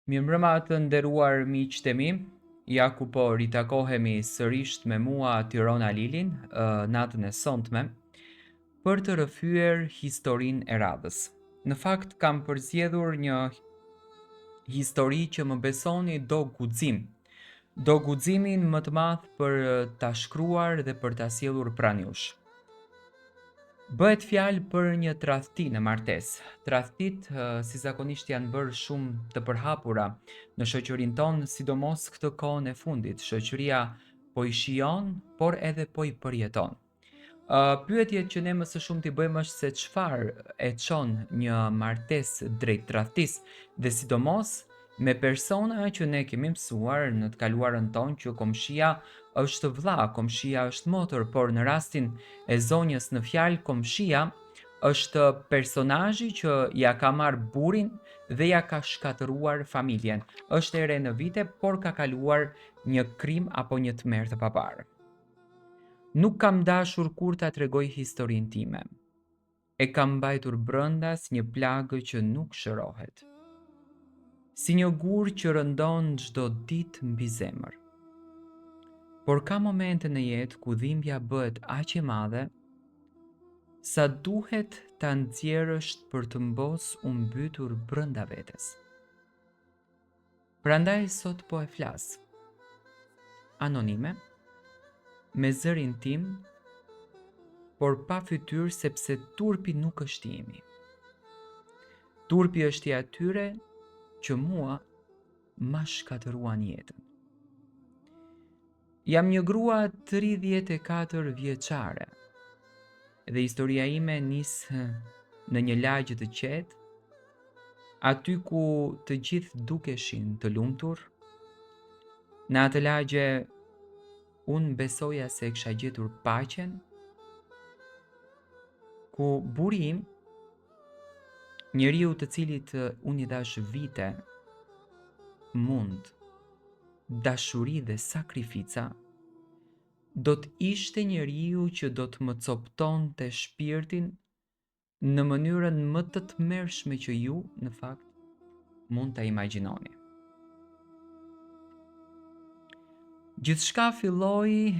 Mirëmbrëma të nderuar miqtë e mi, ja ku po ritakohemi sërish me mua Tyrona Lilin, natën e sonte, për të rrëfyer historinë e radhës. Në fakt kam përzgjedhur një histori që më besoni do guximin më të madh për ta shkruar dhe për ta sjellur pranë jush. Bëhet fjalë për një tradhti në martesë. Tradhtitë si zakonisht janë bërë shumë të përhapura në shoqërinë tonë, sidomos këtë kohën e fundit. Shoqëria po i shijon, por edhe po i përjeton. Pyetjet që ne më së shumti bëjmë është se çfarë e çon një martesë drejt tradhtisë dhe sidomos me persona që ne kemi mësuar në të kaluarën tonë që komshia është vëlla, komshia është motër, por në rastin e zonjës në fjalë komshia është personazhi që ja ka marrë burrin dhe ja ka shkatëruar familjen. Është e re në vite, por ka kaluar një krim apo një tmerr të paparë. Nuk kam dashur kur ta tregoj historinë time. E kam mbajtur brenda si një plagë që nuk shërohet. Si një gur që rëndon çdo ditë mbi zemër. Por ka momente në jetë ku dhimbja bëhet aq e madhe sa duhet ta nxjerrësh për të mbos u mbytur brenda vetes. Prandaj sot po e flas. Anonime, me zërin tim, por pa fytyrë sepse turpi nuk është imi. Turpi është i atyre që mua ma shkatëruan jetën. Jam një grua 34 vjeçare dhe historia ime nis në një lagje të qetë, aty ku të gjithë dukeshin të lumtur. Në atë lagje unë besoja se kisha gjetur paqen, ku buri im, njeriu të cilit unë i dash vite, mund, dashuri dhe sakrifica, do të ishte njeriu që do të më coptonte shpirtin në mënyrën më të tmerrshme që ju, në fakt, mund ta imagjinoni. Gjithçka filloi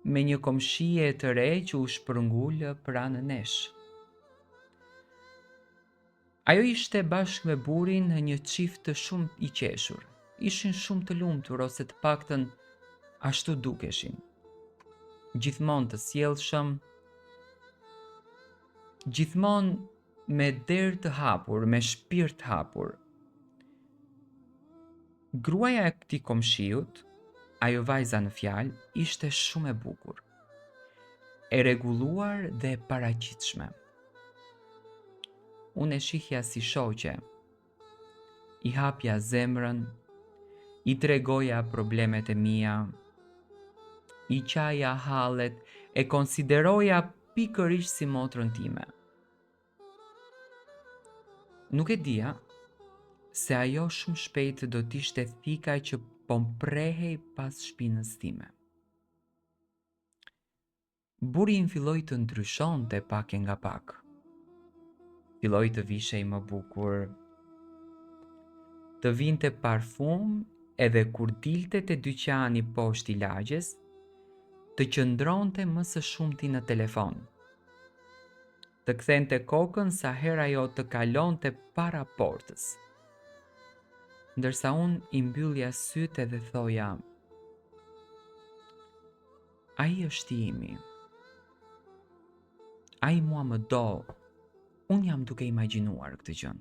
me një komshie të re që u shpërngul pranë nesh. Ajo ishte bashkë me burrin një çift të shumë i qeshur. Ishin shumë të lumtur, ose të paktën ashtu dukeshin. Gjithmonë të sjellshëm, gjithmonë me derë të hapur, me shpirt të hapur. Gruaja e këtij komshiut, ajo vajza në fjalë, ishte shumë e bukur, e rregulluar dhe e paraqitshme. Unë e shihja si shoqe, i hapja zemrën, i tregoja problemet e mia, i qaja hallet, e konsideroja pikërisht si motrën time. Nuk e dija se ajo shumë shpejt do t'ishte thika që po mprehej pas shpinës time. Buri im filloi të ndryshonte pak e nga pak. Filloi të vishej më bukur, të vinte parfum, edhe kur dilte te dyqani poshtë i lagjes, të qëndronte më së shumti në telefon. Të kthente kokën sa herë ajo të kalonte para portës. Ndërsa unë i mbyllja sytë dhe thoja, ai është i imi. Ai mua më do. Unë jam duke imagjinuar këtë gjë.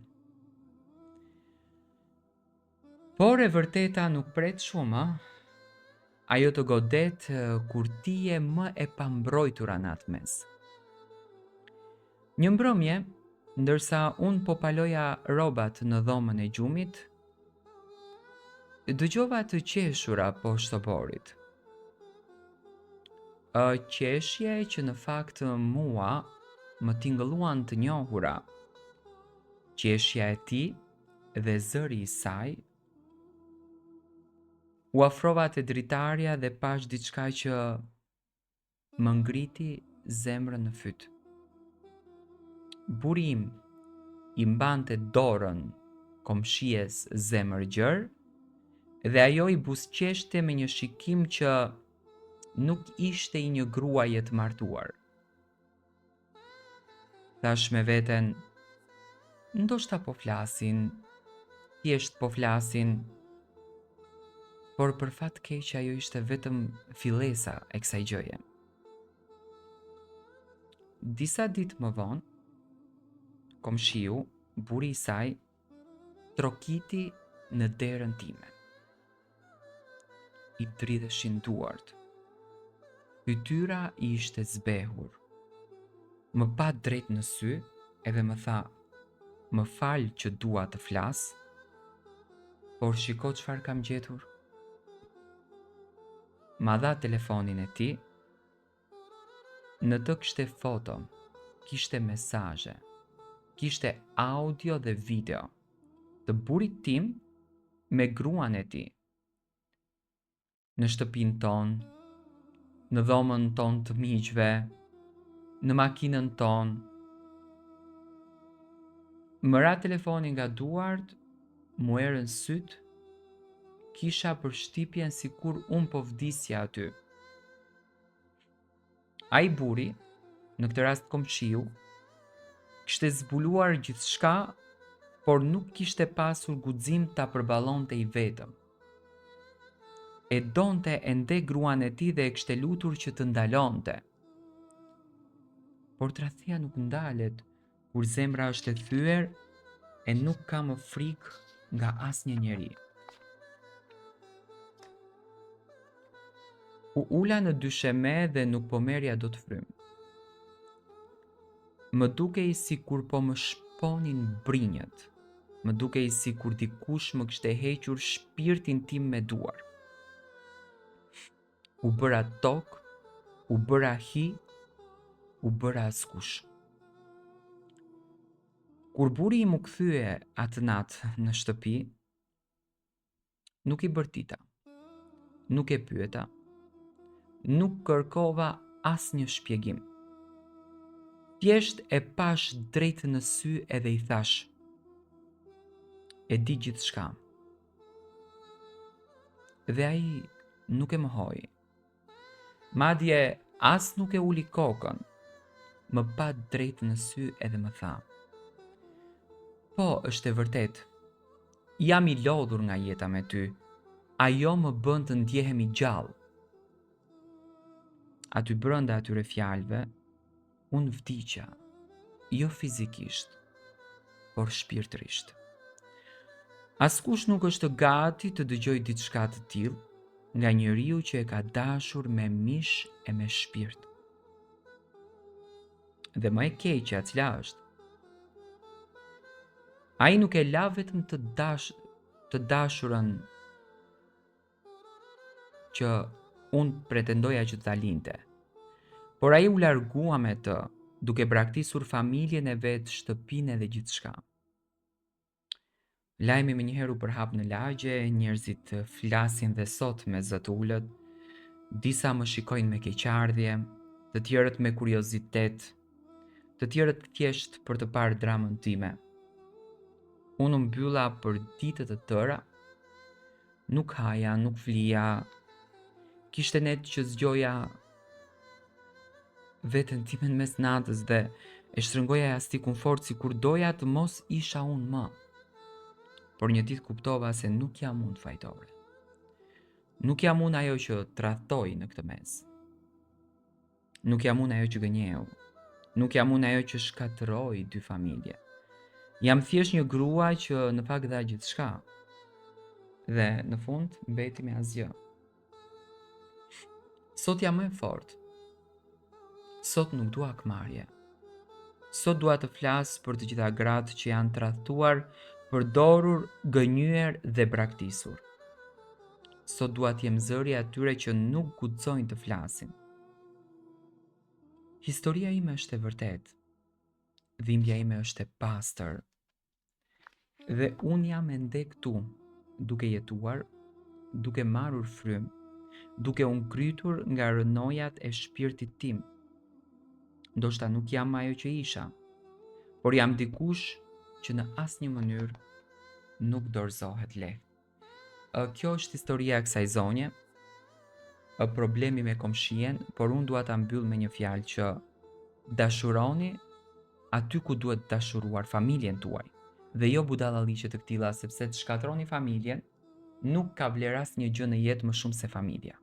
Por e vërteta nuk pret shumë, ajo të godet kur ti je më e pambrojtura në atë mes. Një mbrëmje, ndërsa unë po paloja rrobat në dhomën e gjumit, dëgjova të qeshura poshtë oborit. Qeshje që në fakt mua më tingëlluan të njohura. Qeshja e tij dhe zëri i saj. U afrova te dritarja dhe pash diçka që më ngriti zemrën në fyt. Buri im i mbante dorën komshies zemër gjër, dhe ajo i buzëqeshte me një shikim që nuk ishte i një gruaje të martuar. Thash me veten, ndoshta po flasin, thjesht po flasin, por për fat keq ajo ishte vetëm fillesa e kësaj gjëje. Disa ditë më vonë, komshiu, burri i saj, trokiti në derën time. I dridheshin duart. Fytyra i ishte zbehur. Më pa drejt në sy edhe më tha, më fal që dua të flas, por shiko çfarë kam gjetur. Ma dha telefonin e tij. Në të kishte foto, kishte mesazhe, kishte audio dhe video të burrit tim me gruan e tij. Në shtëpinë tonë, në dhomën tonë të miqve, në makinën tonë. Më ra telefonin nga duart, mu erën syt, kisha përshtypjen sikur unë po vdisja aty. Ai burri, në këtë rast komshiu, kishte zbuluar gjithçka, por nuk kishte pasur guxim ta përballonte i vetëm. E donte ende gruan e tij dhe e kishte lutur që të ndalonte. Por tradhtia nuk ndalet kur zemra është e thyer e nuk ka më frikë nga asnjë njeri. U ula në dysheme dhe nuk po merja dot frym. Më dukej sikur po më shponin brinjët. Më dukej sikur dikush më kishte hequr shpirtin tim me duar. U bëra tokë, u bëra hi, u bëra askush. Kur burri im u kthye atë natë në shtëpi, nuk i bërtita, nuk e pyeta, nuk kërkova asnjë shpjegim. Thjesht e pash drejt në sy edhe i thash, e di gjithçka. Dhe ai nuk e mohoi. Madje as nuk e uli kokën, më pa drejt në sy edhe më tha, po, është e vërtet, jam i lodhur nga jeta me ty, ajo më bën të ndjehem i gjallë. Aty brenda atyre fjalëve, unë vdiqa, jo fizikisht, por shpirtërisht. Askush nuk është gati të dëgjojë diçka të tillë nga njeriu që e ka dashur me mish e me shpirt. Dhe më e keqja cila është? Ai nuk e la vetëm të dashurën që unë pretendoja që ta linte, por ai u largua me të, duke braktisur familjen e vet, shtëpinë dhe gjithçka. Lajmi më njëherë u përhap në lagje, njerëzit flasin dhe sot me zë të ulët, disa më shikojnë me keqardhje, të tjerët me kuriozitet, të tjerët thjesht për të parë dramën time. Unë mbylla për ditët të tëra, nuk haja, nuk flija, kishte net që zgjoja veten time në mes natës dhe e shtrëngoja jastikun fort sikur doja të mos isha unë më. Por një ditë kuptova se nuk jam unë fajtore. Nuk jam unë ajo që tradhtoi në këtë mes. Nuk jam unë ajo që gënjeu. Nuk jam unë ajo që shkatërroi dy familje. Jam thjesht një grua që në fakt dha gjithçka. Dhe në fund mbeti me asgjë. Sot jam më e fortë. Sot nuk dua këmarrje. Sot dua të flas për të gjitha gratë që janë tradhtuar, përdorur, gënyer dhe braktisur. Sot dua të jem zëri atyre që nuk guxojnë të flasin. Historia ime është e vërtetë. Dhimbja ime është e pastër. Dhe unë jam ende këtu, duke jetuar, duke marrur frym, duke u ngritur nga rënojat e shpirtit tim. Ndoshta nuk jam ajo që isha, por jam dikush që në asnjë mënyrë nuk dorëzohet lehtë. Kjo është historia e kësaj zonje, problemi me komshien, por unë dua ta mbyll me një fjalë që dashuroni aty ku duhet dashuruar familjen tuaj dhe jo budallalliqe të këtilla, sepse të shkatroni familjen nuk ka vlerë asnjë gjë në jetë më shumë se familja.